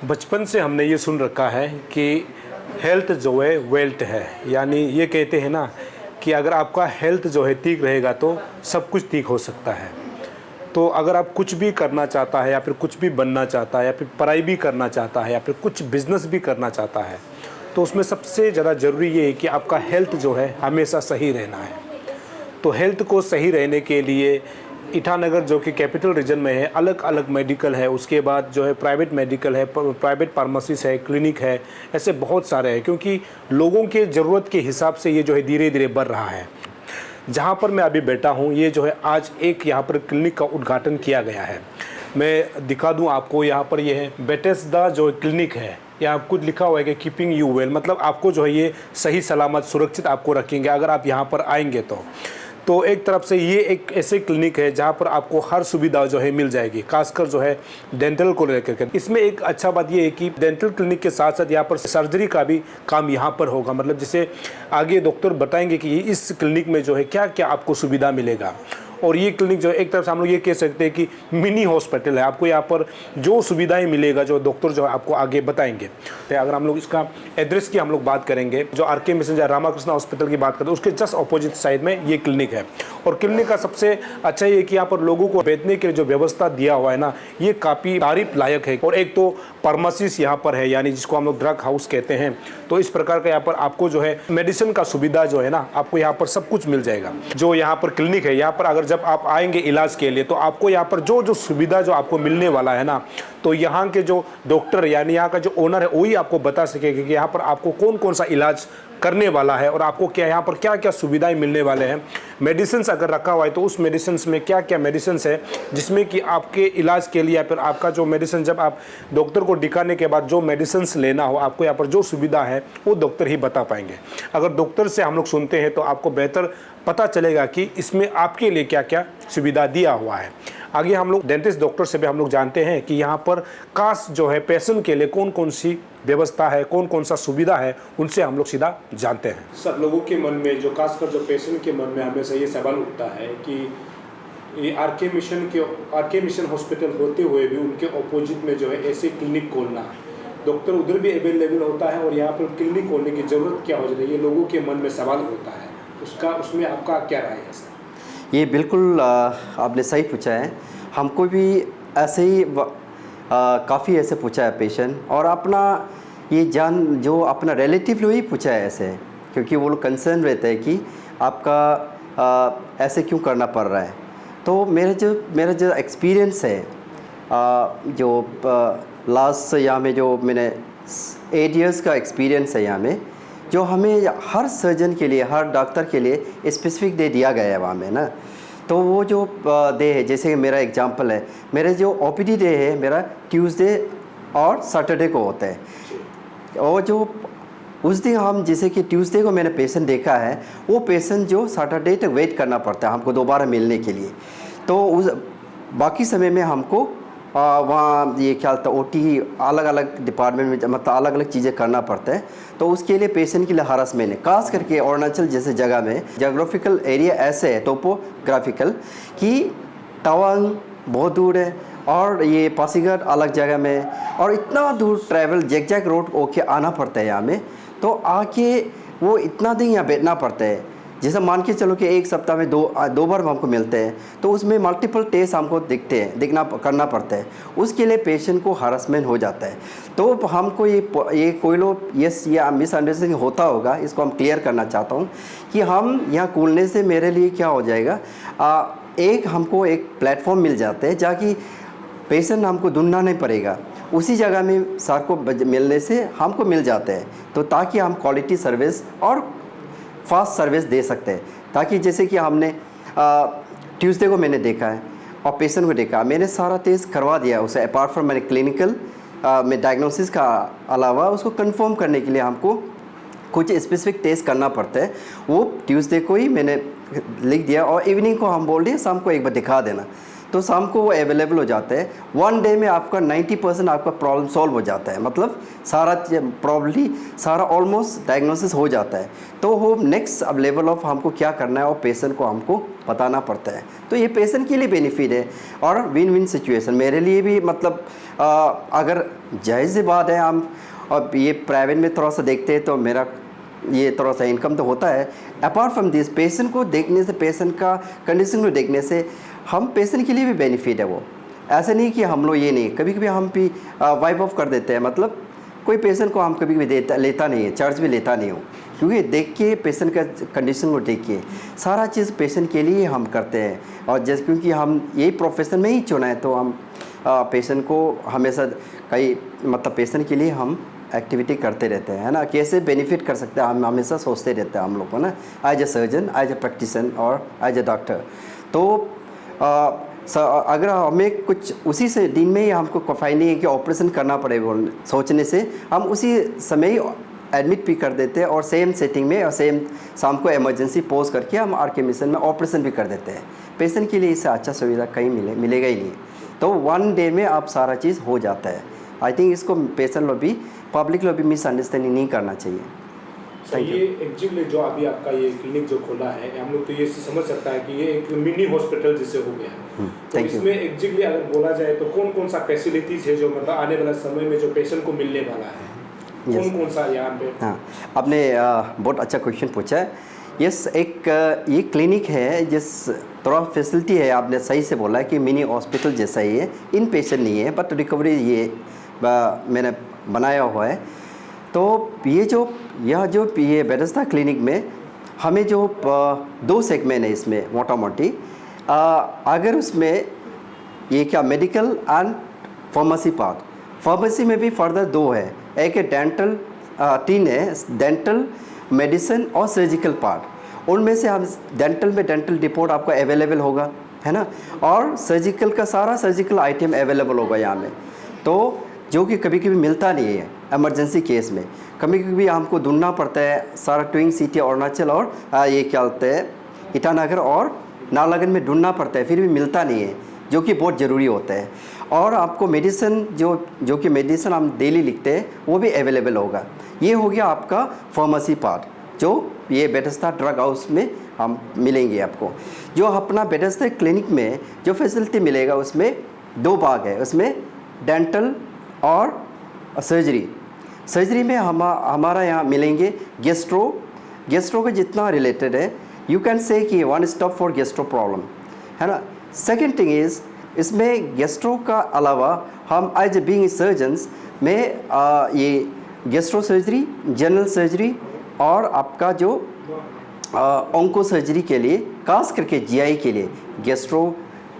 बचपन से हमने ये सुन रखा है कि हेल्थ जो है वेल्थ है। यानी ये कहते हैं ना कि अगर आपका हेल्थ जो है ठीक रहेगा तो सब कुछ ठीक हो सकता है। तो अगर आप कुछ भी करना चाहता है या फिर कुछ भी बनना चाहता है या फिर पढ़ाई भी करना चाहता है या फिर कुछ बिजनेस भी करना चाहता है तो उसमें सबसे ज़्यादा ज़रूरी ये है कि आपका हेल्थ जो है हमेशा सही रहना है। तो हेल्थ को सही रहने के लिए ईटानगर जो कि कैपिटल रीजन में है, अलग अलग मेडिकल है, उसके बाद जो है प्राइवेट मेडिकल है, प्राइवेट फार्मेसीज है, क्लिनिक है, ऐसे बहुत सारे हैं क्योंकि लोगों के ज़रूरत के हिसाब से ये जो है धीरे धीरे बढ़ रहा है। जहाँ पर मैं अभी बैठा हूँ ये जो है आज एक यहाँ पर क्लिनिक का उद्घाटन किया गया है। मैं दिखा दूँ आपको, यहाँ पर ये है बेथेस्दा जो क्लिनिक है। यहाँ कुछ लिखा हुआ है कि कीपिंग यू वेल, मतलब आपको जो है ये सही सलामत सुरक्षित आपको रखेंगे अगर आप यहाँ पर आएंगे तो एक तरफ से ये एक ऐसे क्लिनिक है जहाँ पर आपको हर सुविधा जो है मिल जाएगी, खासकर जो है डेंटल को लेकर के। इसमें एक अच्छा बात ये है कि डेंटल क्लिनिक के साथ साथ यहाँ पर सर्जरी का भी काम यहाँ पर होगा। मतलब जैसे आगे डॉक्टर बताएंगे कि इस क्लिनिक में जो है क्या क्या आपको सुविधा मिलेगा। और ये क्लिनिक जो है एक तरफ से हम लोग ये कह सकते हैं कि मिनी हॉस्पिटल है। आपको यहाँ पर जो सुविधाएं मिलेगा जो डॉक्टर जो है आपको आगे बताएंगे। तो अगर हम लोग इसका एड्रेस की हम लोग बात करेंगे, जो आर.के. मिशन रामाकृष्ण हॉस्पिटल की बात करें तो उसके जस्ट अपोजिट साइड में ये क्लिनिक है। और क्लिनिक का सबसे अच्छा ये कि यहाँ पर लोगों को बैठने के लिए जो व्यवस्था दिया हुआ है ना, ये काफ़ी तारीफ लायक है। और एक तो फार्मेसीज यहाँ पर है, यानी जिसको हम लोग ड्रग हाउस कहते हैं। तो इस प्रकार का यहाँ पर आपको जो है मेडिसिन का सुविधा जो है ना, आपको यहाँ पर सब कुछ मिल जाएगा। जो यहाँ पर क्लिनिक है, यहाँ पर अगर जब आप आएंगे इलाज के लिए तो आपको यहाँ पर जो जो सुविधा जो आपको मिलने वाला है ना, तो यहाँ के जो डॉक्टर यानी यहाँ का जो ओनर है वही आपको बता सकेगा कि यहाँ पर आपको कौन कौन सा इलाज करने वाला है और आपको क्या यहाँ पर क्या क्या सुविधाएं मिलने वाले हैं। मेडिसिन अगर रखा हुआ है तो उस मेडिसिन में क्या क्या मेडिसिन है जिसमें कि आपके इलाज के लिए या फिर आपका जो मेडिसिन जब आप डॉक्टर को दिखाने के बाद जो मेडिसिन लेना हो, आपको यहाँ पर जो सुविधा है वो डॉक्टर ही बता पाएंगे। अगर डॉक्टर से हम लोग सुनते हैं तो आपको बेहतर पता चलेगा कि इसमें आपके लिए क्या क्या सुविधा दिया हुआ है। आगे हम लोग डेंटिस्ट डॉक्टर से भी हम लोग जानते हैं कि यहाँ पर खास जो है पेशेंट के लिए कौन कौन सी व्यवस्था है, कौन कौन सा सुविधा है, उनसे हम लोग सीधा जानते हैं। सब लोगों के मन में जो खासकर जो पेशेंट के मन में हमेशा ये सवाल उठता है कि ये आर.के. मिशन हॉस्पिटल होते हुए भी उनके अपोजिट में जो है ऐसे क्लिनिक खोलना, डॉक्टर उधर भी अवेलेबल होता है और यहाँ पर क्लिनिक खोलने की ज़रूरत क्या हो जाती है, ये लोगों के मन में सवाल होता है। उसमें आपका क्या राय है सर? ये बिल्कुल आपने सही पूछा है। हमको भी ऐसे ही काफ़ी ऐसे पूछा है पेशेंट, और अपना ये जो अपना रिलेटिव लोग ही पूछा है ऐसे, क्योंकि वो लोग कंसर्न रहते हैं कि आपका ऐसे क्यों करना पड़ रहा है। तो मेरा जो एक्सपीरियंस है, जो लास्ट यहाँ में जो मैंने 8 इयर्स का एक्सपीरियंस है यहाँ में, जो हमें हर सर्जन के लिए, हर डॉक्टर के लिए स्पेसिफिक डे दिया गया है वहाँ में ना। तो वो जो डे है, जैसे मेरा एग्जांपल है, मेरे जो ओपीडी डे है मेरा ट्यूसडे और सैटरडे को होता है। और जो उस दिन हम जैसे कि ट्यूसडे को मैंने पेशेंट देखा है, वो पेशेंट जो सैटरडे तक वेट करना पड़ता है हमको दोबारा मिलने के लिए। तो उस बाकी समय में हमको वहाँ ये ख्याल था ओटी अलग अलग डिपार्टमेंट में, मतलब अलग अलग चीज़ें करना पड़ता है। तो उसके लिए पेशेंट के लिए हरासमेंट है, खास करके अरुणाचल जैसे जगह में जोग्राफिकल एरिया ऐसे है, टोपोग्राफिकल, कि तवांग बहुत दूर है और ये पासीघाट अलग जगह में, और इतना दूर ट्रैवल जैक रोड होके आना पड़ता है यहाँ में। तो आके वो इतना दिन यहाँ बैठना पड़ता है। जैसे मान के चलो कि एक सप्ताह में दो बार हमको मिलते हैं, तो उसमें मल्टीपल टेस्ट हमको करना पड़ता है। उसके लिए पेशेंट को हरासमेंट हो जाता है। तो हमको ये कोई लोग ये मिसअंडरस्टैंडिंग होता होगा, इसको हम क्लियर करना चाहता हूँ कि हम यहाँ खोलने से मेरे लिए क्या हो जाएगा, हमको एक प्लेटफॉर्म मिल जाता है जहाँ कि पेशेंट हमको ढूंढना नहीं पड़ेगा, उसी जगह में सर को मिलने से हमको मिल जाता है। तो ताकि हम क्वालिटी सर्विस और फास्ट सर्विस दे सकते हैं। ताकि जैसे कि हमने ट्यूसडे को मैंने देखा है और पेशेंट को देखा, मैंने सारा टेस्ट करवा दिया उसे, अपार्ट फ्रॉम मैंने क्लिनिकल में डायग्नोसिस का अलावा उसको कंफर्म करने के लिए हमको कुछ स्पेसिफिक टेस्ट करना पड़ता है। वो ट्यूसडे को ही मैंने लिख दिया और इवनिंग को हम बोल दिए शाम को एक बार दिखा देना। तो शाम को वो अवेलेबल हो जाते हैं। 1 डे में आपका 90% आपका प्रॉब्लम सॉल्व हो जाता है, मतलब सारा प्रॉब्ली सारा ऑलमोस्ट डायग्नोसिस हो जाता है। तो वो नेक्स्ट अब लेवल ऑफ हमको क्या करना है और पेशेंट को हमको बताना पड़ता है। तो ये पेशेंट के लिए बेनिफिट है और विन विन सिचुएशन मेरे लिए भी, मतलब अगर जायज़ बात है हम और ये प्राइवेट में थोड़ा सा देखते हैं तो मेरा ये थोड़ा सा इनकम तो होता है। अपार्ट फ्रॉम दिस पेशेंट को देखने से, पेशेंट का कंडीशन को देखने से हम पेशेंट के लिए भी बेनिफिट है। वो ऐसा नहीं कि हम लोग ये नहीं, कभी कभी हम भी वाइप ऑफ कर देते हैं, मतलब कोई पेशेंट को हम कभी भी लेता नहीं है, चार्ज भी लेता नहीं हूँ, क्योंकि देख के पेशेंट का कंडीशन को देख के सारा चीज़ पेशेंट के लिए हम करते हैं। और जैसे क्योंकि हम यही प्रोफेशन में ही चुना है तो हम पेशेंट को हमेशा कई, मतलब पेशेंट के लिए हम एक्टिविटी करते रहते हैं, है ना, कैसे बेनिफिट कर सकते हैं हम हमेशा सोचते रहते हैं हम लोग को ना, as a surgeon, as a practitioner और एज ए डॉक्टर। तो अगर हमें कुछ उसी से दिन में ही हमको फाइंडिंग है कि ऑपरेशन करना पड़ेगा सोचने से, हम उसी समय ही एडमिट भी कर देते हैं और सेम सेटिंग में और सेम शाम को इमरजेंसी पोज करके हम आरके मिशन में ऑपरेशन भी कर देते हैं। पेशेंट के लिए इससे अच्छा सुविधा कहीं मिलेगा ही नहीं। तो 1 डे में आप सारा चीज़ हो जाता है। आई थिंक इसको पेशेंट लोग भी, पब्लिक लोग भी मिसअंडरस्टैंडिंग नहीं करना चाहिए। सर ये एक्चुअली जो अभी आपका ये क्लिनिक जो खोला है, हम लोग तो ये समझ सकता है कि ये एक मिनी हॉस्पिटल जैसे हो गया। तो इसमें एक्चुअली अगर बोला जाए तो कौन कौन सा फैसिलिटीज़ है जो मतलब आने वाला समय में जो पेशेंट को मिलने वाला है, कौन कौन सा यहाँ पे? हाँ, आपने बहुत अच्छा क्वेश्चन पूछा है। यस, एक ये क्लिनिक है जिस थोड़ा फैसिलिटी है, आपने सही से बोला है कि मिनी हॉस्पिटल जैसा ही है, इन पेशेंट नहीं है, बट रिकवरी ये मैंने बनाया हुआ है। तो ये बेथेस्दा क्लिनिक में हमें जो 2 सेगमेंट है इसमें मोटा मोटी, अगर उसमें ये क्या medical and pharmacy part, pharmacy में भी फर्दर 2 है, एक है डेंटल, 3 है डेंटल, मेडिसिन और सर्जिकल पार्ट। उनमें से हम डेंटल में डेंटल रिपोर्ट आपको अवेलेबल होगा, है ना, और सर्जिकल का सारा सर्जिकल आइटम अवेलेबल होगा यहाँ में, तो जो कि कभी कभी मिलता नहीं है इमरजेंसी केस में। कभी कभी हमको ढूंढना पड़ता है सारा ट्विंग सिटी अरुणाचल और ये क्या होता है ईटानगर और नालागढ़ में ढूंढना पड़ता है, फिर भी मिलता नहीं है, जो कि बहुत ज़रूरी होता है। और आपको मेडिसिन जो कि मेडिसिन हम डेली लिखते हैं वो भी अवेलेबल होगा। ये हो गया आपका फार्मेसी पार्ट, जो ये बेथेस्दा ड्रग हाउस में हम मिलेंगे आपको। जो अपना बेथेस्दा क्लिनिक में जो फैसिलिटी मिलेगा उसमें 2 भाग है, उसमें डेंटल और सर्जरी में हमारा यहाँ मिलेंगे गेस्ट्रो का जितना रिलेटेड है, यू कैन से कि 1 स्टॉप फॉर गेस्ट्रो प्रॉब्लम, है ना। सेकेंड थिंग इज़, इसमें गेस्ट्रो का अलावा हम एज ए बीइंग सर्जन्स में ये गेस्ट्रो सर्जरी, जनरल सर्जरी और आपका जो ऑन्को सर्जरी के लिए, खास करके जीआई के लिए, गेस्ट्रो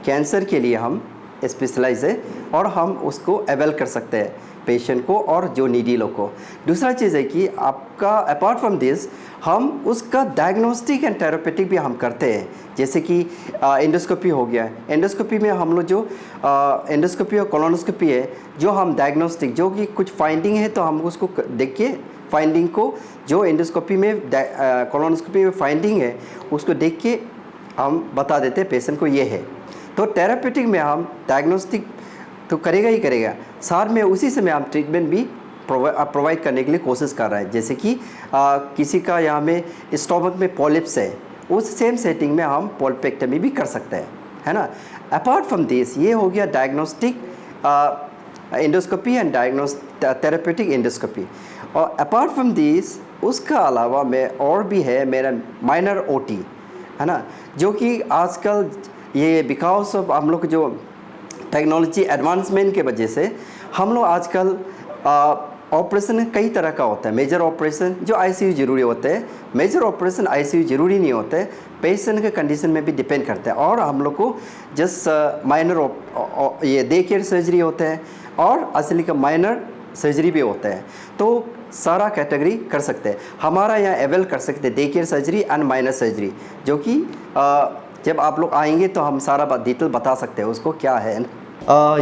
कैंसर के लिए हम स्पेशलाइज है और हम उसको अवेल कर सकते हैं पेशेंट को और जो नीडी लोग को। दूसरा चीज़ है कि आपका अपार्ट फ्रॉम दिस हम उसका डायग्नोस्टिक एंड थेरेपेटिक भी हम करते हैं, जैसे कि एंडोस्कोपी हो गया। एंडोस्कोपी में हम लोग जो एंडोस्कोपी और कोलोनोस्कोपी है, जो हम डायग्नोस्टिक जो कि कुछ फाइंडिंग है तो हम उसको देख के फाइंडिंग को, जो एंडोस्कोपी में कोलोनोस्कोपी में फाइंडिंग है उसको देख के हम बता देते हैं पेशेंट को ये है। तो थेरेपेटिक में हम डायग्नोस्टिक तो करेगा ही करेगा, साथ में उसी समय हम ट्रीटमेंट भी प्रोवाइड करने के लिए कोशिश कर रहे हैं। जैसे कि किसी का यहाँ में स्टोमक में पॉलिप्स है, उस सेम सेटिंग में हम पोल्पेक्टमी भी कर सकते हैं, है ना। अपार्ट फ्रॉम दिस ये हो गया diagnostic endoscopy and therapeutic endoscopy. और अपार्ट फ्रॉम दिस उसका अलावा में और भी है मेरा माइनर ओटी, है ना, जो कि आजकल ये बिकॉज ऑफ हम लोग जो टेक्नोलॉजी एडवांसमेंट के वजह से हम लोग आजकल ऑपरेशन कई तरह का होता है। मेजर ऑपरेशन जो आईसीयू ज़रूरी होते हैं, मेजर ऑपरेशन आईसीयू ज़रूरी नहीं होते, पेशेंट के कंडीशन में भी डिपेंड करते हैं। और हम लोग को जस्ट माइनर ये डे केयर सर्जरी होते हैं और असली का माइनर सर्जरी भी होता है। तो सारा कैटेगरी कर सकते हैं, हमारा यहाँ अवेल कर सकते हैं day care surgery and minor surgery, जो कि जब आप लोग आएंगे तो हम सारा डिटेल बता सकते हैं उसको क्या है।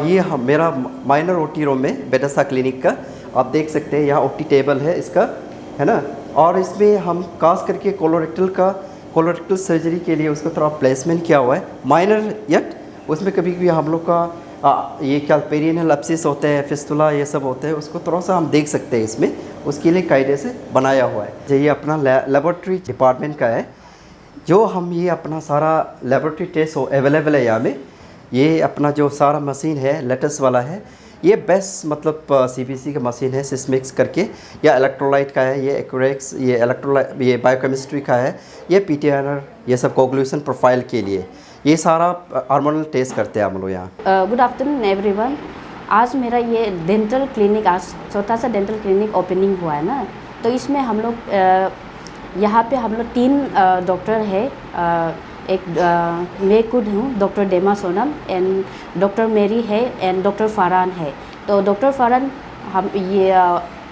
ये मेरा माइनर ओटी रूम में बेथेस्दा क्लिनिक का आप देख सकते हैं, यहाँ ओटी टेबल है इसका, है ना। और इसमें हम खास करके कोलोरेक्टल सर्जरी के लिए उसका थोड़ा प्लेसमेंट किया हुआ है, माइनर यट उसमें कभी कभी हम लोग का ये क्या पेरिनेल एब्सिस होते हैं, फिस्टुला ये सब होते हैं, उसको थोड़ा सा हम देख सकते हैं इसमें, उसके लिए कायदे से बनाया हुआ है। ये अपना लेबोरेटरी डिपार्टमेंट का है, जो हम ये अपना सारा लेबोरेटरी टेस्ट हो अवेलेबल है यहाँ में। ये अपना जो सारा मशीन है लेटेस्ट वाला है, ये बेस्ट मतलब CBC का मशीन है, सिस्मिक्स करके, या इलेक्ट्रोलाइट का है, ये एक्यूरेक्स, ये इलेक्ट्रोलाइट, ये बायोकेमिस्ट्री का है, ये PTR, ये सब कोगुलेशन प्रोफाइल के लिए ये सारा हार्मोनल टेस्ट करते हैं हम लोग यहाँ। Good afternoon everyone. आज मेरा ये डेंटल क्लिनिक, आज छोटा सा डेंटल क्लिनिक ओपनिंग हुआ है ना, तो इसमें हम लोग यहाँ पे हम लोग 3 डॉक्टर है। एक मैं खुद हूँ डॉक्टर डेमा सोनम, एंड डॉक्टर मेरी है, एंड डॉक्टर फरहान है। तो डॉक्टर फरहान हम ये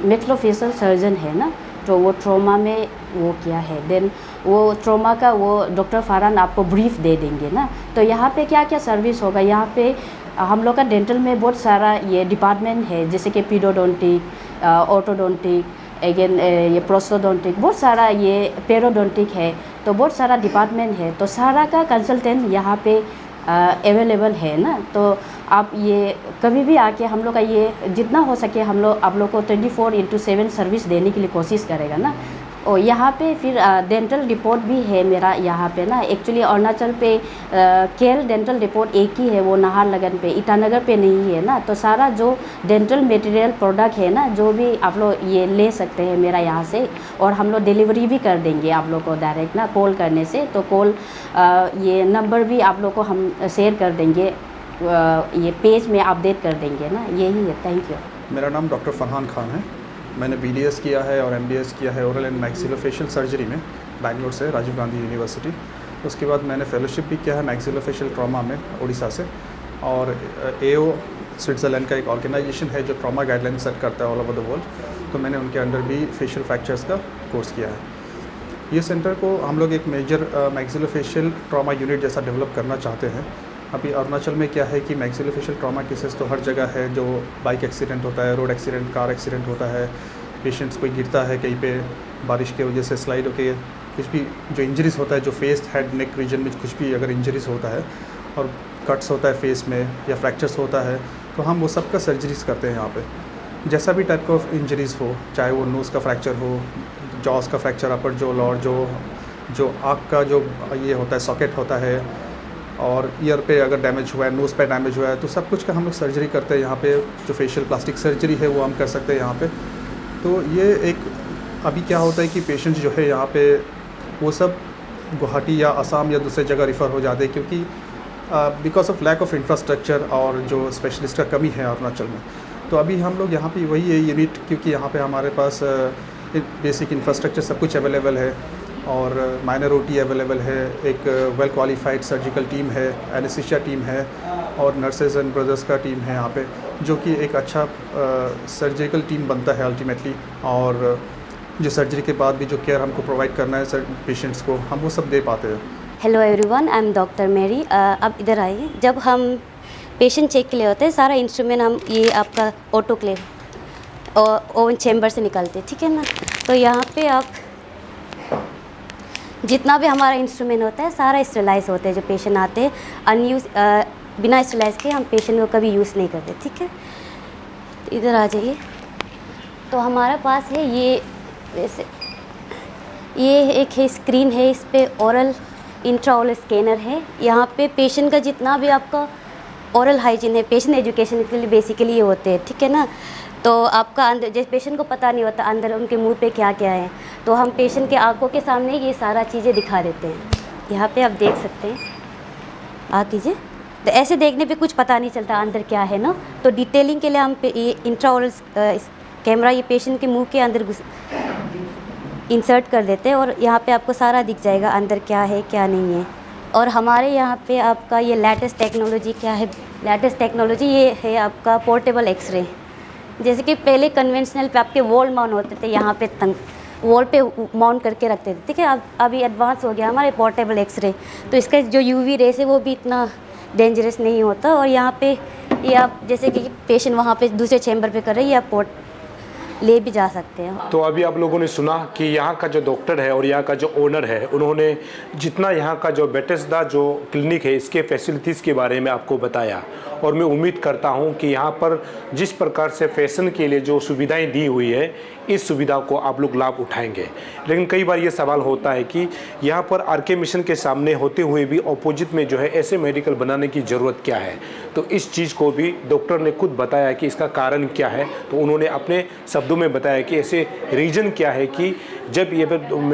मैक्सिलोफेशियल सर्जन है ना, तो वो ट्रॉमा में वो किया है। देन वो ट्रॉमा का वो डॉक्टर फरहान आपको ब्रीफ दे देंगे ना। तो यहाँ पे क्या क्या सर्विस होगा, यहाँ पे हम लोग का डेंटल में बहुत सारा ये डिपार्टमेंट है, जैसे कि पीडोडोंटिक, ऑर्थोडोंटिक, अगेन ये प्रोस्टोडोंटिक, बहुत सारा ये पेरोडोंटिक है, तो बहुत सारा डिपार्टमेंट है। तो सारा का कंसल्टेंट यहाँ पे अवेलेबल है ना। तो आप ये कभी भी आके हम लोग का ये जितना हो सके हम लोग आप लोग को 24/7 सर्विस देने के लिए कोशिश करेगा ना। और यहाँ पे फिर डेंटल रिपोर्ट भी है मेरा यहाँ पे ना। एक्चुअली अरुणाचल पे केल डेंटल रिपोर्ट एक ही है, वो नाहरलगुन पे, ईटानगर पे नहीं है ना। तो सारा जो डेंटल मटेरियल प्रोडक्ट है ना, जो भी आप लोग ये ले सकते हैं मेरा यहाँ से, और हम लोग डिलीवरी भी कर देंगे आप लोग को डायरेक्ट ना, कॉल करने से। तो कॉल ये नंबर भी आप लोग को हम शेयर कर देंगे, ये पेज में अपडेट कर देंगे ना। यही है, थैंक यू। मेरा नाम डॉक्टर फरहान खान है। मैंने BDS किया है और MDS किया है ओरल एंड मैक्सिलोफेशियल सर्जरी में, बैंगलोर से, राजीव गांधी यूनिवर्सिटी। उसके बाद मैंने फेलोशिप भी किया है मैक्सिलोफेशियल ट्रॉमा में उड़ीसा से, और AO स्विट्ज़रलैंड का एक ऑर्गेनाइजेशन है जो ट्रॉमा गाइडलाइन सेट करता है ऑल ओवर द वर्ल्ड, तो मैंने उनके अंडर भी फेशियल फ्रैक्चर्स का कोर्स किया है। ये सेंटर को हम लोग एक मेजर मैक्सिलोफेशियल ट्रॉमा यूनिट जैसा डेवलप करना चाहते हैं। अभी अरुणाचल में क्या है कि मैक्सिलोफेशियल ट्रॉमा केसेस तो हर जगह है, जो बाइक एक्सीडेंट होता है, रोड एक्सीडेंट, कार एक्सीडेंट होता है, पेशेंट्स कोई गिरता है कहीं पे, बारिश की वजह से स्लाइड होके कुछ भी जो इंजरीज़ होता है, जो फेस, हेड, नेक रीजन में कुछ भी अगर इंजरीज़ होता है और कट्स होता है फेस में या फ्रैक्चर्स होता है, तो हम वो सब का सर्जरीज़ करते हैं यहाँ पे। जैसा भी टाइप ऑफ इंजरीज़ हो, चाहे वो नोज़ का फ्रैक्चर हो, जॉस का फ्रैक्चर, अपर जो लोअर जो आँख का जो ये होता है सॉकेट होता है, और ईयर पे अगर डैमेज हुआ है, नोज़ पे डैमेज हुआ है, तो सब कुछ का हम लोग सर्जरी करते हैं यहाँ पे। जो फेशियल प्लास्टिक सर्जरी है वो हम कर सकते हैं यहाँ पे। तो ये एक अभी क्या होता है कि पेशेंट्स जो है यहाँ पे वो सब गुवाहाटी या असम या दूसरे जगह रिफ़र हो जाते हैं, क्योंकि because of lack of infrastructure और जो स्पेशलिस्ट का कमी है अरुणाचल में। तो अभी हम लोग यहाँ पे वही है यूनिट, क्योंकि यहाँ पे हमारे पास बेसिक इंफ्रास्ट्रक्चर सब कुछ अवेलेबल है, और माइनर OT अवेलेबल है, एक वेल क्वालिफाइड सर्जिकल टीम है, एनेस्थीसिया टीम है, और नर्सेज एंड ब्रदर्स का टीम है यहाँ पे, जो कि एक अच्छा सर्जिकल टीम बनता है अल्टीमेटली। और जो सर्जरी के बाद भी जो केयर हमको प्रोवाइड करना है पेशेंट्स को, हम वो सब दे पाते हैं। Hello everyone, I am doctor मेरी। अब इधर आइए। जब हम पेशेंट चेक के लिए होते हैं, सारा इंस्ट्रूमेंट हम ये आपका ऑटोक्लेव और ओवन चैम्बर से निकालते हैं, ठीक है ना। तो यहाँ पे आप जितना भी हमारा इंस्ट्रूमेंट होता है सारा स्टेलाइज होते हैं। जो पेशेंट आते हैं अनयूज बिना स्टेलाइज के हम पेशेंट को कभी यूज़ नहीं करते, ठीक है। तो इधर आ जाइए। तो हमारे पास है ये वैसे ये एक है स्क्रीन है, इस पे ओरल इंट्राओरल स्कैनर है। यहाँ पे पेशेंट का जितना भी आपका ओरल हाइजीन है, पेशेंट एजुकेशन के लिए बेसिकली ये होते हैं, ठीक है ना। तो आपका अंदर जैसे पेशेंट को पता नहीं होता अंदर उनके मुंह पे क्या क्या है, तो हम पेशेंट के आंखों के सामने ये सारा चीज़ें दिखा देते हैं। यहाँ पे आप देख सकते हैं, आ कीजिए। तो ऐसे देखने पे कुछ पता नहीं चलता अंदर क्या है ना। तो डिटेलिंग के लिए हम ये इंट्राओरल कैमरा ये पेशेंट के मुंह के अंदर इंसर्ट कर देते हैं, और यहाँ पे आपको सारा दिख जाएगा अंदर क्या है क्या नहीं है। और हमारे यहाँ पे आपका ये लेटेस्ट टेक्नोलॉजी क्या है, लेटेस्ट टेक्नोलॉजी ये है आपका पोर्टेबल एक्सरे। जैसे कि पहले कन्वेंशनल पे आपके वॉल माउंट होते थे, यहाँ पे तंग वॉल पे माउंट करके रखते थे, ठीक है। अब अभी एडवांस हो गया हमारे पोर्टेबल एक्सरे, तो इसका जो UV रेस है वो भी इतना डेंजरस नहीं होता। और यहाँ पे ये आप जैसे कि पेशेंट वहाँ पे दूसरे चैम्बर पे कर रहे हैं, ये आप ले भी जा सकते हैं। तो अभी आप लोगों ने सुना कि यहाँ का जो डॉक्टर है और यहाँ का जो ओनर है, उन्होंने जितना यहाँ का जो बेथेस्दा जो क्लिनिक है इसके फैसिलिटीज़ के बारे में आपको बताया, और मैं उम्मीद करता हूँ कि यहाँ पर जिस प्रकार से फैशन के लिए जो सुविधाएं दी हुई है, इस सुविधा को आप लोग लाभ उठाएंगे। लेकिन कई बार ये सवाल होता है कि यहाँ पर आरके मिशन के सामने होते हुए भी ऑपोजिट में जो है ऐसे मेडिकल बनाने की ज़रूरत क्या है। तो इस चीज़ को भी डॉक्टर ने खुद बताया कि इसका कारण क्या है। तो उन्होंने अपने शब्दों में बताया कि ऐसे रीज़न क्या है कि जब ये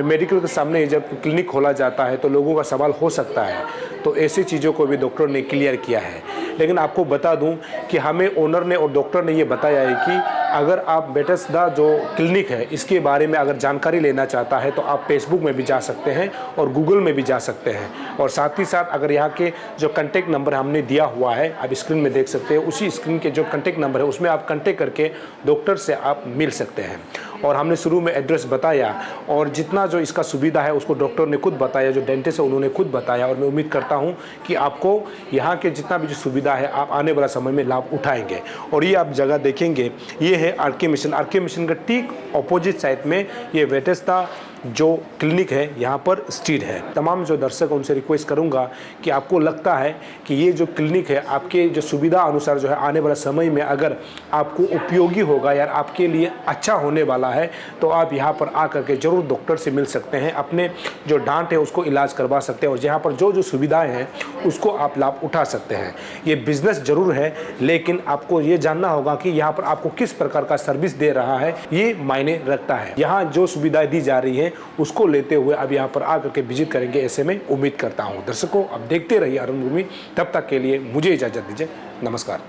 मेडिकल के सामने जब क्लिनिक खोला जाता है तो लोगों का सवाल हो सकता है। तो ऐसी चीज़ों को भी डॉक्टर ने क्लियर किया है। लेकिन आपको बता दूं कि हमें ओनर ने और डॉक्टर ने ये बताया है कि अगर आप बेथेस्दा जो क्लिनिक है इसके बारे में अगर जानकारी लेना चाहता है तो आप फेसबुक में भी जा सकते हैं और गूगल में भी जा सकते हैं। और साथ ही साथ अगर यहाँ के जो कॉन्टैक्ट नंबर हमने दिया हुआ है, आप स्क्रीन में देख सकते हैं, उसी स्क्रीन के जो कॉन्टैक्ट नंबर है उसमें आप कॉन्टैक्ट करके डॉक्टर से आप मिल सकते हैं। और हमने शुरू में एड्रेस बताया और जितना जो इसका सुविधा है उसको डॉक्टर ने खुद बताया, जो डेंटिस्ट है उन्होंने खुद बताया। और मैं उम्मीद करता हूँ कि आपको यहाँ के जितना भी जो सुविधा है आप आने वाला समय में लाभ उठाएंगे। और ये आप जगह देखेंगे, ये है आरके मिशन का ठीक अपोजिट साइड में ये बेथेस्दा जो क्लिनिक है यहाँ पर स्थित है। तमाम जो दर्शक उनसे रिक्वेस्ट करूँगा कि आपको लगता है कि ये जो क्लिनिक है आपके जो सुविधा अनुसार जो है आने वाला समय में अगर आपको उपयोगी होगा या आपके लिए अच्छा होने वाला है तो आप यहाँ पर आकर के ज़रूर डॉक्टर से मिल सकते हैं, अपने जो डांट है उसको इलाज करवा सकते हैं और यहाँ पर जो जो सुविधाएँ हैं उसको आप लाभ उठा सकते हैं। ये बिज़नेस ज़रूर है लेकिन आपको ये जानना होगा कि यहाँ पर आपको किस प्रकार का सर्विस दे रहा है, ये मायने रखता है। यहाँ जो सुविधाएँ दी जा रही हैं उसको लेते हुए अब यहाँ पर आकर के विजिट करेंगे, ऐसे में उम्मीद करता हूँ। दर्शकों, अब देखते रहिए अरुण भूमि, तब तक के लिए मुझे इजाज़त दीजिए। नमस्कार।